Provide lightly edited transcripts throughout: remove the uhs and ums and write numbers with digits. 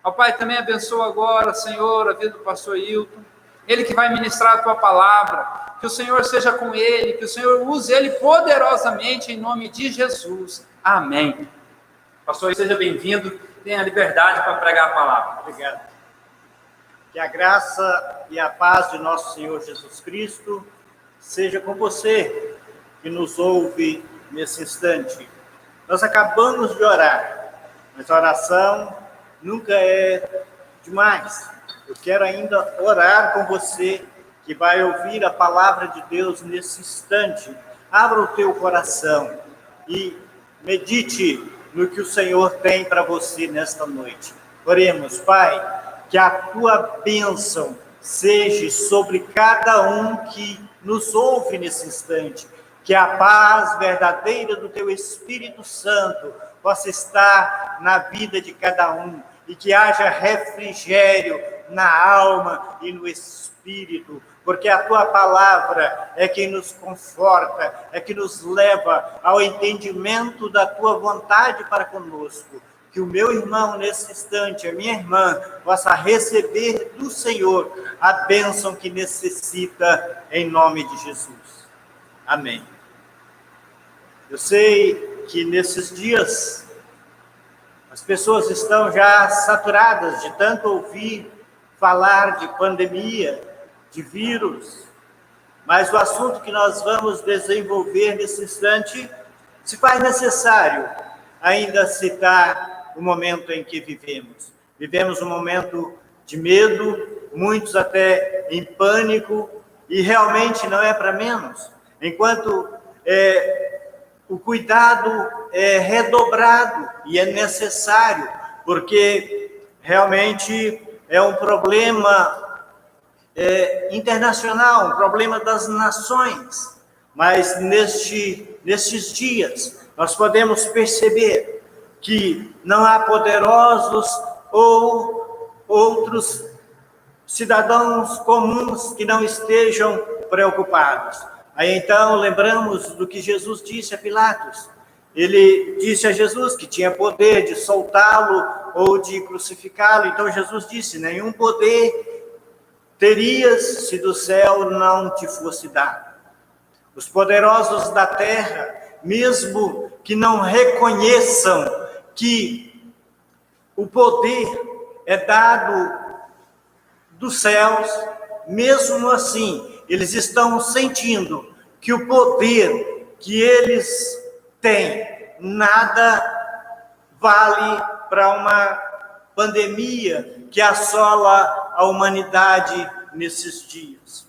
Ó Pai, também abençoa agora, Senhor, a vida do pastor Hilton, ele que vai ministrar a Tua palavra, que o Senhor seja com ele, que o Senhor use ele poderosamente em nome de Jesus. Amém. Pastor, seja bem-vindo, tenha liberdade para pregar a palavra. Obrigado. Que a graça e a paz de nosso Senhor Jesus Cristo seja com você que nos ouve nesse instante. Nós acabamos de orar, mas a oração nunca é demais. Eu quero ainda orar com você que vai ouvir a palavra de Deus nesse instante. Abra o teu coração e medite no que o Senhor tem para você nesta noite. Oremos, Pai, que a tua bênção seja sobre cada um que nos ouve nesse instante, que a paz verdadeira do teu Espírito Santo possa estar na vida de cada um, e que haja refrigério na alma e no espírito, porque a tua palavra é quem nos conforta, é que nos leva ao entendimento da tua vontade para conosco. Que o meu irmão, nesse instante, a minha irmã, possa receber do Senhor a bênção que necessita, em nome de Jesus. Amém. Eu sei que nesses dias as pessoas estão já saturadas de tanto ouvir falar de pandemia, de vírus, mas o assunto que nós vamos desenvolver nesse instante se faz necessário ainda citar o momento em que vivemos. Vivemos um momento de medo, muitos até em pânico, e realmente não é para menos. Enquanto o cuidado é redobrado e é necessário, porque realmente é um problema internacional, um problema das nações. Mas nestes dias nós podemos perceber que não há poderosos ou outros cidadãos comuns que não estejam preocupados. Aí então lembramos do que Jesus disse a Pilatos. Ele disse a Jesus que tinha poder de soltá-lo ou de crucificá-lo. Então Jesus disse: nenhum poder terias se do céu não te fosse dado. Os poderosos da terra, mesmo que não reconheçam que o poder é dado dos céus, mesmo assim, eles estão sentindo que o poder que eles têm nada vale para uma pandemia que assola a humanidade nesses dias.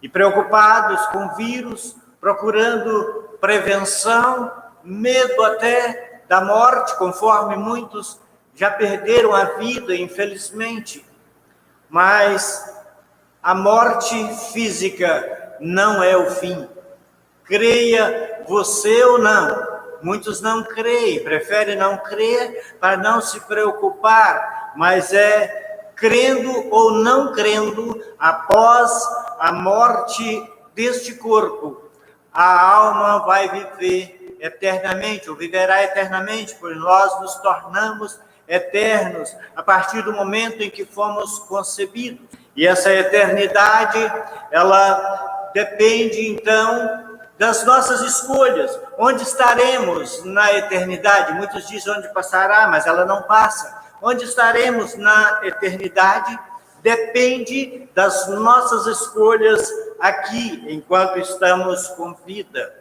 E preocupados com o vírus, procurando prevenção, medo até da morte, conforme muitos já perderam a vida, infelizmente. Mas a morte física não é o fim. Creia você ou não. Muitos não creem, preferem não crer para não se preocupar, mas crendo ou não crendo, após a morte deste corpo, a alma vai viver eternamente, ou viverá eternamente, pois nós nos tornamos eternos a partir do momento em que fomos concebidos. E essa eternidade, ela depende, então, das nossas escolhas. Onde estaremos na eternidade? Muitos dizem onde passará, mas ela não passa. Onde estaremos na eternidade depende das nossas escolhas aqui, enquanto estamos com vida.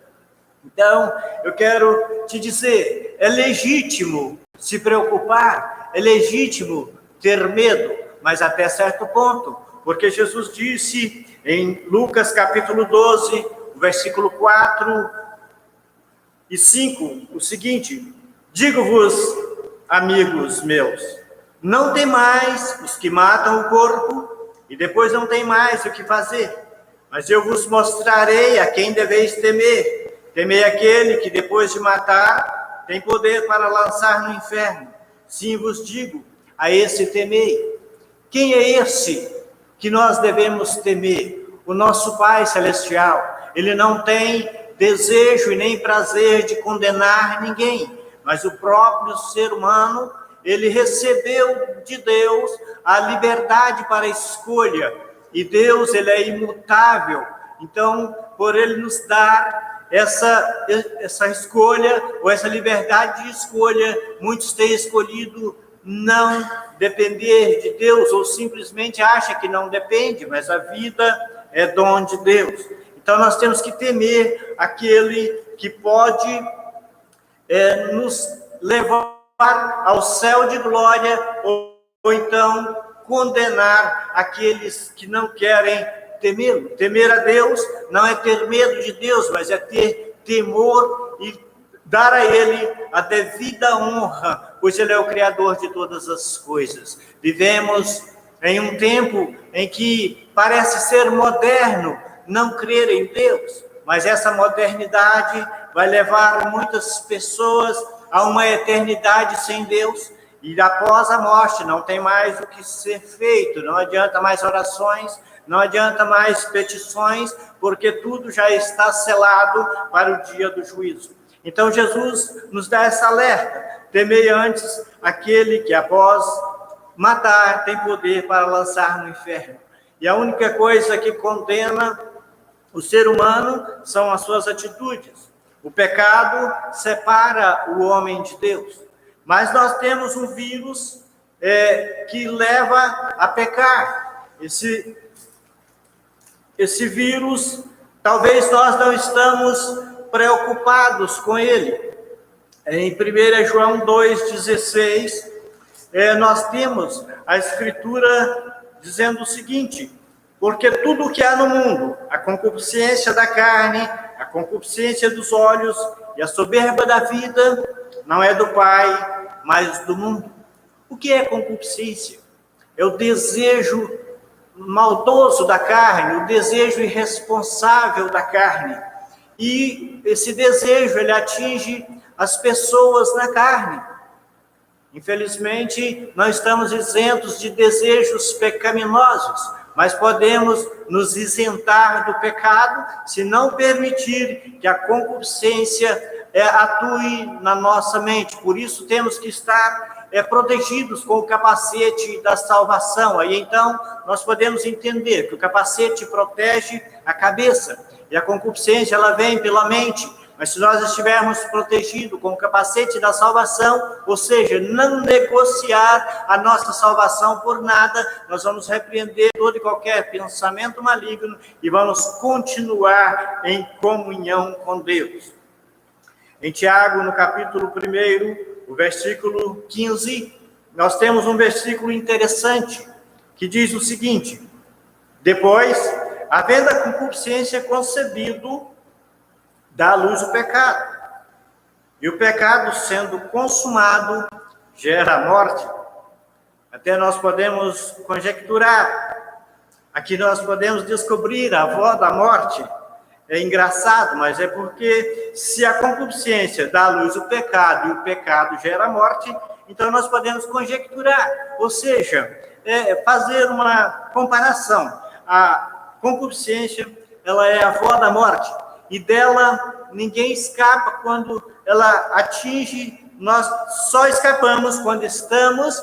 Então, eu quero te dizer, é legítimo se preocupar, é legítimo ter medo, mas até certo ponto, porque Jesus disse em Lucas capítulo 12, versículo 4 e 5, o seguinte: digo-vos, amigos meus, não temais os que matam o corpo, e depois não tem mais o que fazer, mas eu vos mostrarei a quem deveis temer. Temei aquele que depois de matar tem poder para lançar no inferno. Sim, vos digo, a esse temei. Quem é esse que nós devemos temer? O nosso Pai Celestial. Ele não tem desejo e nem prazer de condenar ninguém, mas o próprio ser humano, ele recebeu de Deus a liberdade para a escolha. E Deus, ele é imutável. Então, por ele nos dar essa escolha, ou essa liberdade de escolha, muitos têm escolhido não depender de Deus, ou simplesmente acham que não depende, mas a vida é dom de Deus. Então, nós temos que temer aquele que pode nos levar ao céu de glória, ou então condenar aqueles que não querem temê-lo. Temer a Deus não é ter medo de Deus, mas é ter temor e dar a Ele a devida honra, pois Ele é o Criador de todas as coisas. Vivemos em um tempo em que parece ser moderno não crer em Deus, mas essa modernidade vai levar muitas pessoas a uma eternidade sem Deus, e após a morte não tem mais o que ser feito, não adianta mais orações, não adianta mais petições, porque tudo já está selado para o dia do juízo. Então Jesus nos dá essa alerta: temei antes aquele que após matar tem poder para lançar no inferno. E a única coisa que condena o ser humano são as suas atitudes. O pecado separa o homem de Deus. Mas nós temos um vírus que leva a pecar. Esse vírus, talvez nós não estamos preocupados com ele. Em 1 João 2,16, nós temos a Escritura dizendo o seguinte: porque tudo o que há no mundo, a concupiscência da carne, a concupiscência dos olhos e a soberba da vida, não é do Pai, mas do mundo. O que é concupiscência? É o desejo maldoso da carne, o desejo irresponsável da carne. E esse desejo, ele atinge as pessoas na carne. Infelizmente, nós estamos isentos de desejos pecaminosos, mas podemos nos isentar do pecado se não permitir que a concupiscência atue na nossa mente. Por isso temos que estar protegidos com o capacete da salvação. Aí então nós podemos entender que o capacete protege a cabeça e a concupiscência ela vem pela mente. Mas se nós estivermos protegidos com o capacete da salvação, ou seja, não negociar a nossa salvação por nada, nós vamos repreender todo e qualquer pensamento maligno e vamos continuar em comunhão com Deus. Em Tiago, no capítulo 1, o versículo 15, nós temos um versículo interessante, que diz o seguinte: depois, havendo a concupiscência concebido, dá à luz o pecado. E o pecado, sendo consumado, gera a morte. Até nós podemos conjecturar. Aqui nós podemos descobrir a avó da morte. É engraçado, mas é porque se a concupiscência dá à luz o pecado e o pecado gera a morte, então nós podemos conjecturar, ou seja, fazer uma comparação. A concupiscência, ela é a avó da morte. E dela ninguém escapa quando ela atinge, nós só escapamos quando estamos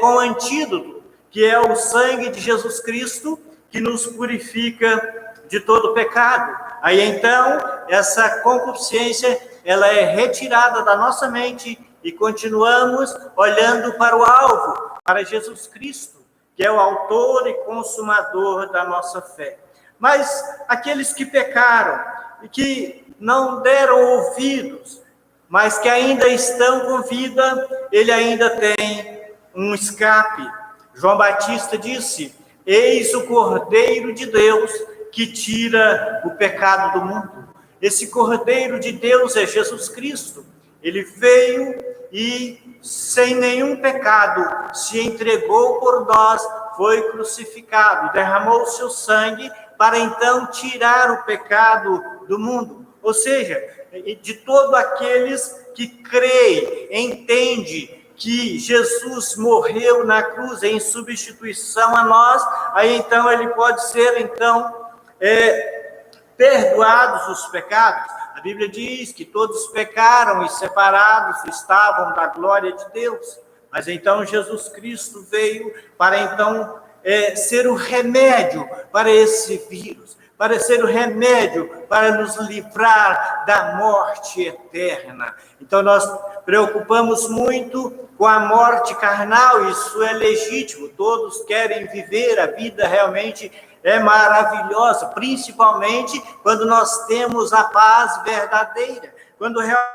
com o antídoto, que é o sangue de Jesus Cristo, que nos purifica de todo pecado. Aí então, essa concupiscência, ela é retirada da nossa mente e continuamos olhando para o alvo, para Jesus Cristo, que é o autor e consumador da nossa fé. Mas aqueles que pecaram, e que não deram ouvidos, mas que ainda estão com vida, ele ainda tem um escape. João Batista disse: eis o Cordeiro de Deus que tira o pecado do mundo. Esse Cordeiro de Deus é Jesus Cristo. Ele veio e, sem nenhum pecado, se entregou por nós, foi crucificado, derramou o seu sangue para então tirar o pecado do mundo. Ou seja, de todos aqueles que creem, entendem que Jesus morreu na cruz em substituição a nós, aí então ele pode ser então perdoados os pecados. A Bíblia diz que todos pecaram e separados estavam da glória de Deus. Mas então Jesus Cristo veio para então ser o remédio para esse vírus, para ser o remédio para nos livrar da morte eterna. Então nós preocupamos muito com a morte carnal, isso é legítimo, todos querem viver, a vida realmente é maravilhosa, principalmente quando nós temos a paz verdadeira, quando realmente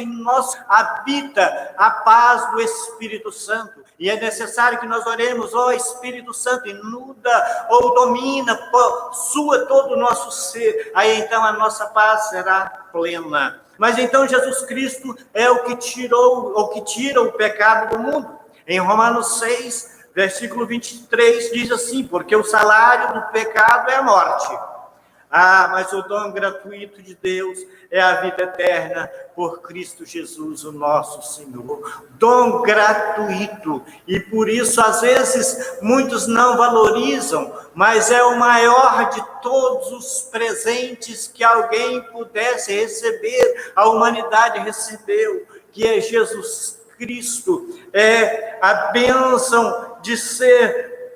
em nós habita a paz do Espírito Santo. E é necessário que nós oremos, ó Espírito Santo, inunda ou domina, possua todo o nosso ser. Aí então a nossa paz será plena. Mas então Jesus Cristo é o que tira o pecado do mundo. Em Romanos 6, versículo 23, diz assim: porque o salário do pecado é a morte. Mas o dom gratuito de Deus é a vida eterna por Cristo Jesus, o nosso Senhor. Dom gratuito. E por isso, às vezes, muitos não valorizam, mas é o maior de todos os presentes que alguém pudesse receber, a humanidade recebeu, que é Jesus Cristo. É a bênção de ser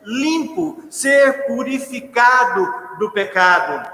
limpo, ser purificado do pecado.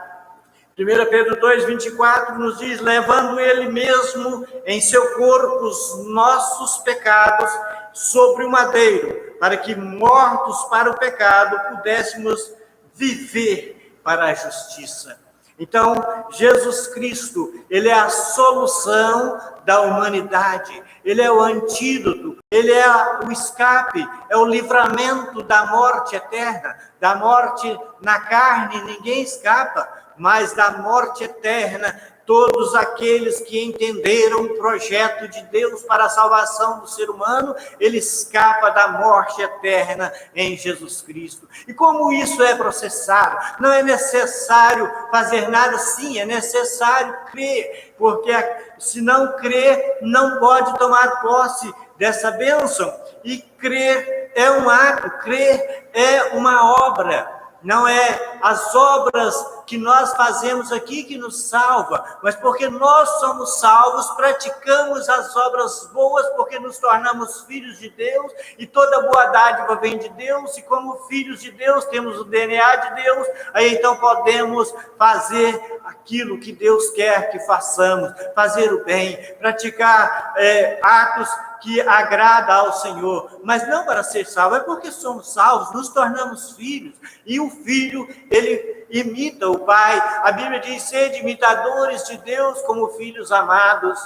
1 Pedro 2,24 nos diz: levando ele mesmo em seu corpo os nossos pecados sobre o madeiro, para que, mortos para o pecado, pudéssemos viver para a justiça. Então, Jesus Cristo, ele é a solução da humanidade, ele é o antídoto, ele é o escape, é o livramento da morte eterna, da morte na carne, ninguém escapa, mas da morte eterna, todos aqueles que entenderam o projeto de Deus para a salvação do ser humano, ele escapa da morte eterna em Jesus Cristo. E como isso é processado? Não é necessário fazer nada, sim, é necessário crer, porque se não crer, não pode tomar posse dessa bênção. E crer é um ato, crer é uma obra. Não é as obras que nós fazemos aqui que nos salva, mas porque nós somos salvos, praticamos as obras boas, porque nos tornamos filhos de Deus, e toda boa dádiva vem de Deus, e como filhos de Deus, temos o DNA de Deus, aí então podemos fazer aquilo que Deus quer que façamos, fazer o bem, praticar atos que agrada ao Senhor, mas não para ser salvo, é porque somos salvos, nos tornamos filhos, e o filho, ele imita o pai. A Bíblia diz: sede imitadores de Deus como filhos amados.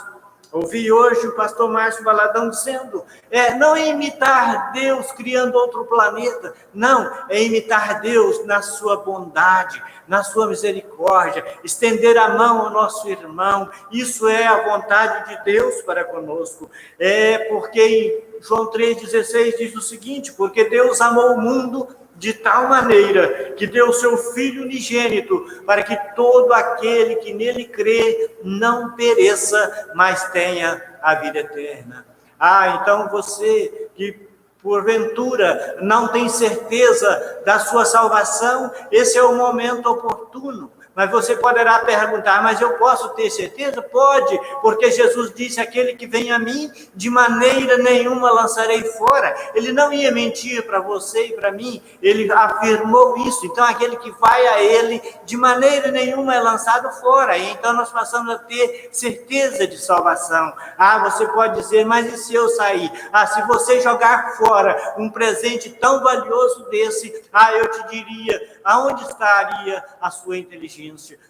Ouvi hoje o pastor Márcio Valadão dizendo, não é imitar Deus criando outro planeta, não, é imitar Deus na sua bondade, na sua misericórdia, estender a mão ao nosso irmão. Isso é a vontade de Deus para conosco. Porque em João 3,16 diz o seguinte: porque Deus amou o mundo de tal maneira que deu o seu Filho unigênito, para que todo aquele que nele crê não pereça, mas tenha a vida eterna. Então você que porventura não tem certeza da sua salvação, esse é o momento oportuno. Mas você poderá perguntar: mas eu posso ter certeza? Pode, porque Jesus disse: aquele que vem a mim, de maneira nenhuma lançarei fora. Ele não ia mentir para você e para mim, ele afirmou isso. Então aquele que vai a ele, de maneira nenhuma é lançado fora. E então nós passamos a ter certeza de salvação. Você pode dizer: mas e se eu sair? Se você jogar fora um presente tão valioso desse, eu te diria: aonde estaria a sua inteligência?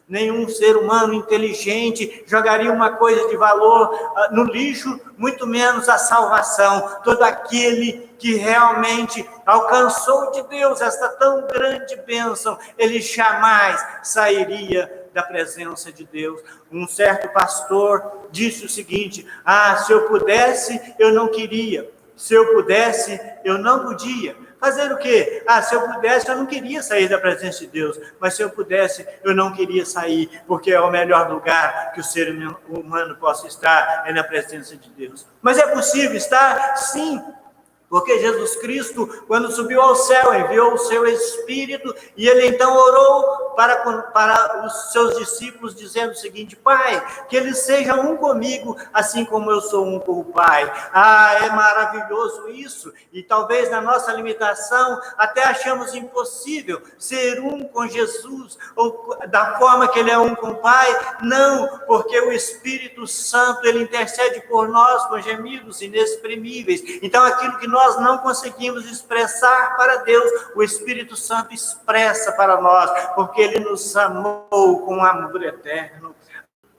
Nenhum ser humano inteligente jogaria uma coisa de valor no lixo, muito menos a salvação. Todo aquele que realmente alcançou de Deus esta tão grande bênção, ele jamais sairia da presença de Deus. Um certo pastor disse o seguinte: se eu pudesse, eu não queria. Se eu pudesse, eu não podia. Fazer o quê? Se eu pudesse, eu não queria sair da presença de Deus. Mas se eu pudesse, eu não queria sair, porque é o melhor lugar que o ser humano possa estar, é na presença de Deus. Mas é possível estar? Sim, Porque Jesus Cristo, quando subiu ao céu, enviou o seu Espírito, e ele então orou para os seus discípulos, dizendo o seguinte: Pai, que eles sejam um comigo, assim como eu sou um com o Pai. É maravilhoso isso, e talvez na nossa limitação até achamos impossível ser um com Jesus, ou da forma que ele é um com o Pai. Não, porque o Espírito Santo, ele intercede por nós com gemidos inexprimíveis. Então, aquilo que nós não conseguimos expressar para Deus, o Espírito Santo expressa para nós, porque ele nos amou com amor eterno.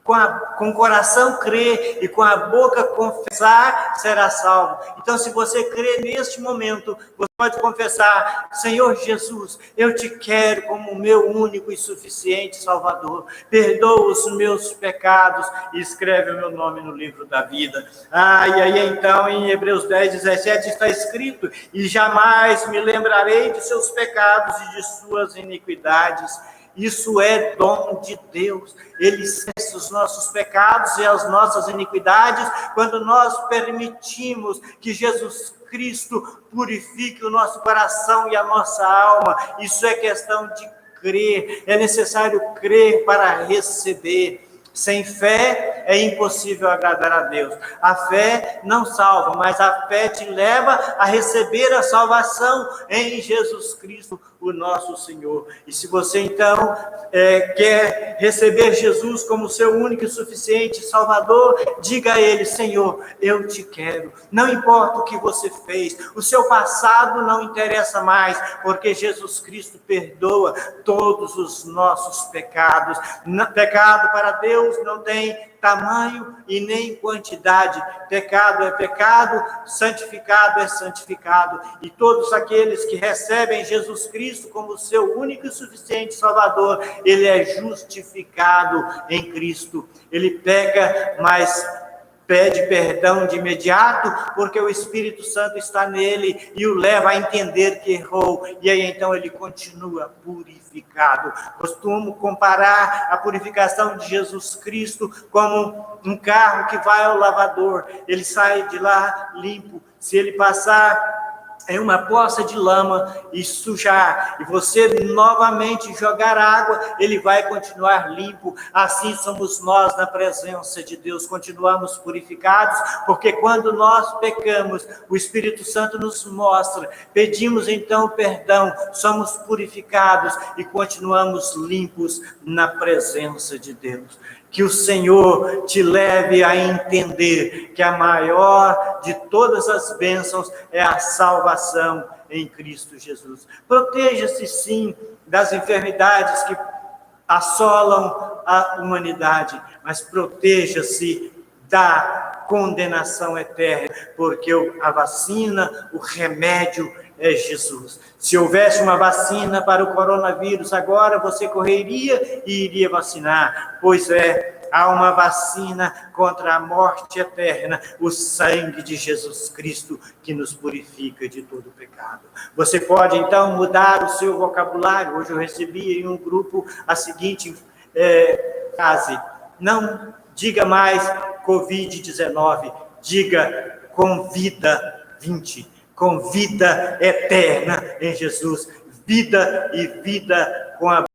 Com o coração crer e com a boca confessar, será salvo. Então, se você crer neste momento, você pode confessar: Senhor Jesus, eu te quero como meu único e suficiente Salvador. Perdoa os meus pecados e escreve o meu nome no livro da vida. E aí então, em Hebreus 10:17 está escrito: e jamais me lembrarei de seus pecados e de suas iniquidades. Isso é dom de Deus. Ele esquece os nossos pecados e as nossas iniquidades quando nós permitimos que Jesus Cristo purifique o nosso coração e a nossa alma. Isso é questão de crer. É necessário crer para receber. Sem fé é impossível agradar a Deus. A fé não salva, mas a fé te leva a receber a salvação em Jesus Cristo, o nosso Senhor. E se você então quer receber Jesus como seu único e suficiente Salvador, diga a Ele: Senhor, eu te quero. Não importa o que você fez, o seu passado não interessa mais, porque Jesus Cristo perdoa todos os nossos pecados. Pecado para Deus não tem tamanho e nem quantidade. Pecado é pecado, santificado é santificado. E todos aqueles que recebem Jesus Cristo como seu único e suficiente Salvador, ele é justificado em Cristo. Ele peca, mas pede perdão de imediato, porque o Espírito Santo está nele e o leva a entender que errou, e aí então ele continua purificado. Costumo comparar a purificação de Jesus Cristo como um carro que vai ao lavador. Ele sai de lá limpo. Se ele passar em uma poça de lama e sujar, e você novamente jogar água, ele vai continuar limpo. Assim somos nós na presença de Deus, continuamos purificados, porque quando nós pecamos, o Espírito Santo nos mostra, pedimos então perdão, somos purificados e continuamos limpos na presença de Deus. Que o Senhor te leve a entender que a maior de todas as bênçãos é a salvação em Cristo Jesus. Proteja-se, sim, das enfermidades que assolam a humanidade, mas proteja-se da condenação eterna, porque a vacina, o remédio é Jesus. Se houvesse uma vacina para o coronavírus agora, você correria e iria vacinar. Pois há uma vacina contra a morte eterna, o sangue de Jesus Cristo, que nos purifica de todo pecado. Você pode então mudar o seu vocabulário. Hoje eu recebi em um grupo a seguinte frase: não diga mais Covid-19, diga com vida 20. Com vida eterna em Jesus, vida e vida com a